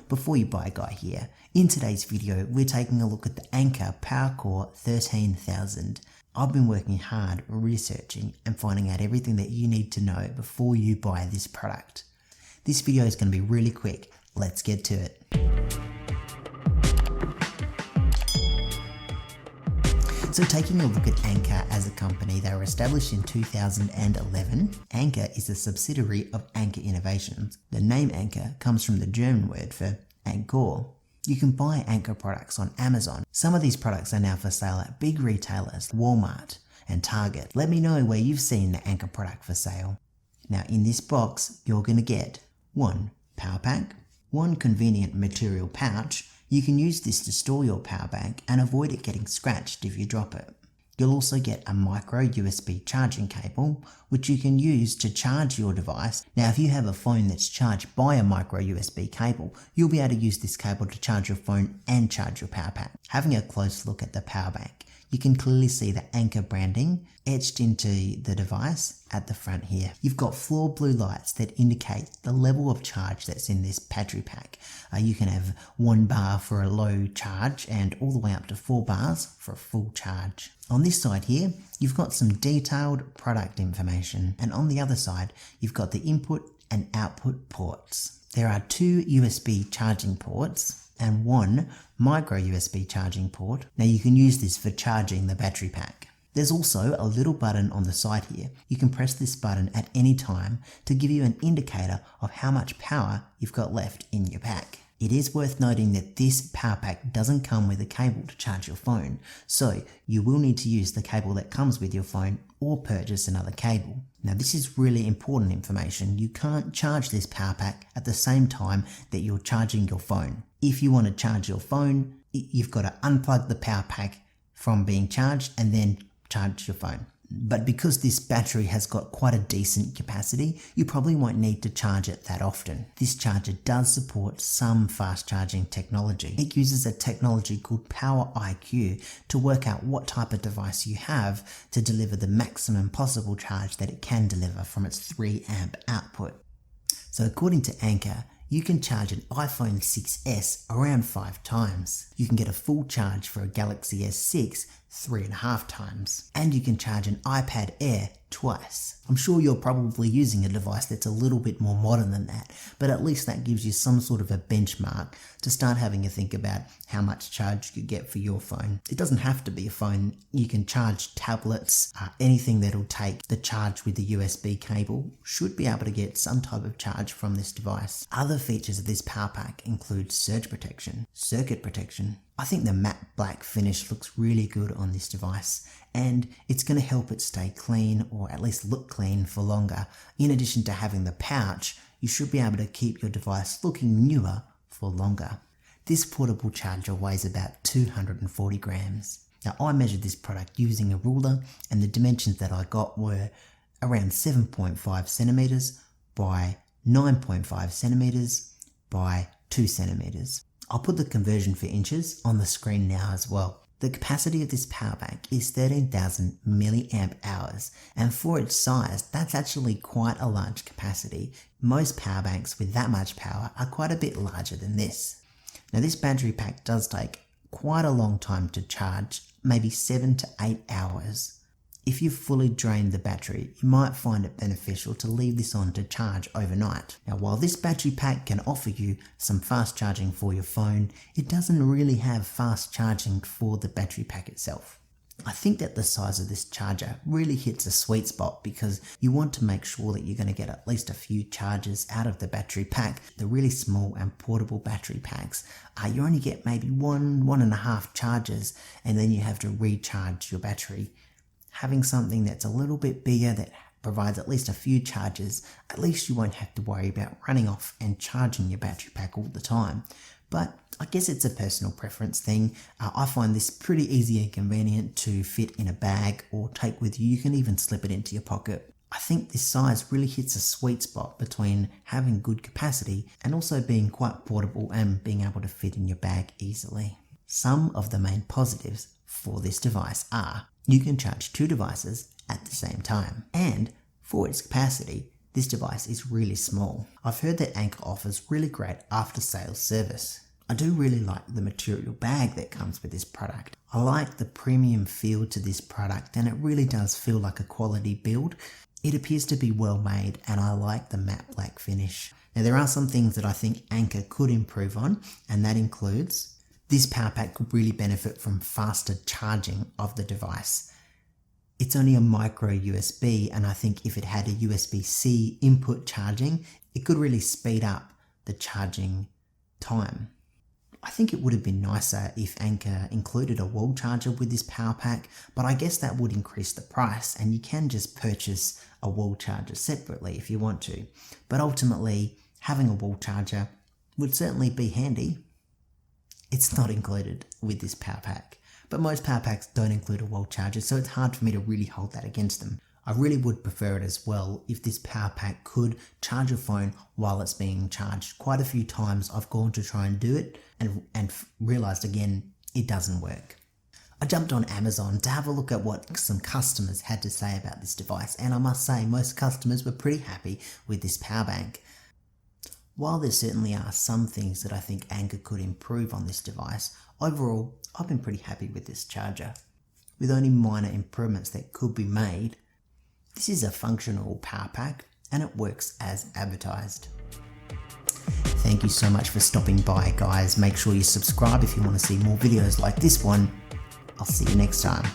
before you buy a guy here. In today's video, we're taking a look at the Anker Powercore 13000. I've been working hard researching and finding out everything that you need to know before you buy this product. This video is going to be really quick. Let's get to it. So taking a look at Anker as a company, they were established in 2011. Anker is a subsidiary of Anker Innovations. The name Anker comes from the German word for Anker. You can buy Anker products on Amazon. Some of these products are now for sale at big retailers, Walmart and Target. Let me know where you've seen the Anker product for sale. Now in this box, you're going to get 1 power pack, 1 convenient material pouch. You can use this to store your power bank and avoid it getting scratched if you drop it. You'll also get a micro USB charging cable, which you can use to charge your device. Now, if you have a phone that's charged by a micro USB cable, you'll be able to use this cable to charge your phone and charge your power pack. Having a close look at the power bank, you can clearly see the Anker branding etched into the device at the front here. You've got 4 blue lights that indicate the level of charge that's in this battery pack. You can have 1 bar for a low charge and all the way up to 4 bars for a full charge. On this side here, you've got some detailed product information, and on the other side, you've got the input and output ports. There are 2 USB charging ports and 1 micro USB charging port. Now you can use this for charging the battery pack. There's also a little button on the side here. You can press this button at any time to give you an indicator of how much power you've got left in your pack. It is worth noting that this power pack doesn't come with a cable to charge your phone, so you will need to use the cable that comes with your phone or purchase another cable. Now this is really important information. You can't charge this power pack at the same time that you're charging your phone. If you want to charge your phone, you've got to unplug the power pack from being charged and then charge your phone. But because this battery has got quite a decent capacity, you probably won't need to charge it that often. This charger does support some fast charging technology. It uses a technology called PowerIQ to work out what type of device you have to deliver the maximum possible charge that it can deliver from its 3 amp output. So according to Anker, you can charge an iPhone 6s around 5 times. You can get a full charge for a Galaxy S6 3.5 times. And you can charge an iPad Air twice. I'm sure you're probably using a device that's a little bit more modern than that, but at least that gives you some sort of a benchmark to start having a think about how much charge you get for your phone. It doesn't have to be a phone. You can charge tablets, anything that'll take the charge with the USB cable should be able to get some type of charge from this device. Other features of this power pack include surge protection, circuit protection. I think the matte black finish looks really good on this device, and it's going to help it stay clean, or at least look clean, for longer. In addition to having the pouch, you should be able to keep your device looking newer for longer. This portable charger weighs about 240 grams. Now I measured this product using a ruler, and the dimensions that I got were around 7.5 centimeters by 9.5 centimeters by 2 centimeters. I'll put the conversion for inches on the screen now as well. The capacity of this power bank is 13,000 milliamp hours, and for its size, that's actually quite a large capacity. Most power banks with that much power are quite a bit larger than this. Now this battery pack does take quite a long time to charge, maybe 7 to 8 hours. If you've fully drained the battery, you might find it beneficial to leave this on to charge overnight. Now, while this battery pack can offer you some fast charging for your phone, it doesn't really have fast charging for the battery pack itself. I think that the size of this charger really hits a sweet spot because you want to make sure that you're going to get at least a few charges out of the battery pack. The really small and portable battery packs, you only get maybe 1.5 charges, and then you have to recharge your battery. Having something that's a little bit bigger that provides at least a few charges, at least you won't have to worry about running off and charging your battery pack all the time. But I guess it's a personal preference thing. I find this pretty easy and convenient to fit in a bag or take with you. You can even slip it into your pocket. I think this size really hits a sweet spot between having good capacity and also being quite portable and being able to fit in your bag easily. Some of the main positives for this device are: you can charge 2 devices at the same time, and for its capacity, This device is really small. I've heard that Anker offers really great after-sales service. I do really like the material bag that comes with this product. I like the premium feel to this product, and it really does feel like a quality build. It appears to be well made, and I like the matte black finish. Now there are some things that I think Anker could improve on, and that includes this power pack could really benefit from faster charging of the device. It's only a micro USB, and I think if it had a USB-C input charging, it could really speed up the charging time. I think it would have been nicer if Anker included a wall charger with this power pack, but I guess that would increase the price, and you can just purchase a wall charger separately if you want to. But ultimately, having a wall charger would certainly be handy. It's not included with this power pack, but most power packs don't include a wall charger, so it's hard for me to really hold that against them. I really would prefer it as well if this power pack could charge your phone while it's being charged. Quite a few times I've gone to try and do it and realized again it doesn't work. I jumped on Amazon to have a look at what some customers had to say about this device, and I must say most customers were pretty happy with this power bank. While there certainly are some things that I think Anker could improve on this device, overall I've been pretty happy with this charger. With only minor improvements that could be made, this is a functional power pack and it works as advertised. Thank you so much for stopping by, guys. Make sure you subscribe if you want to see more videos like this one. I'll see you next time.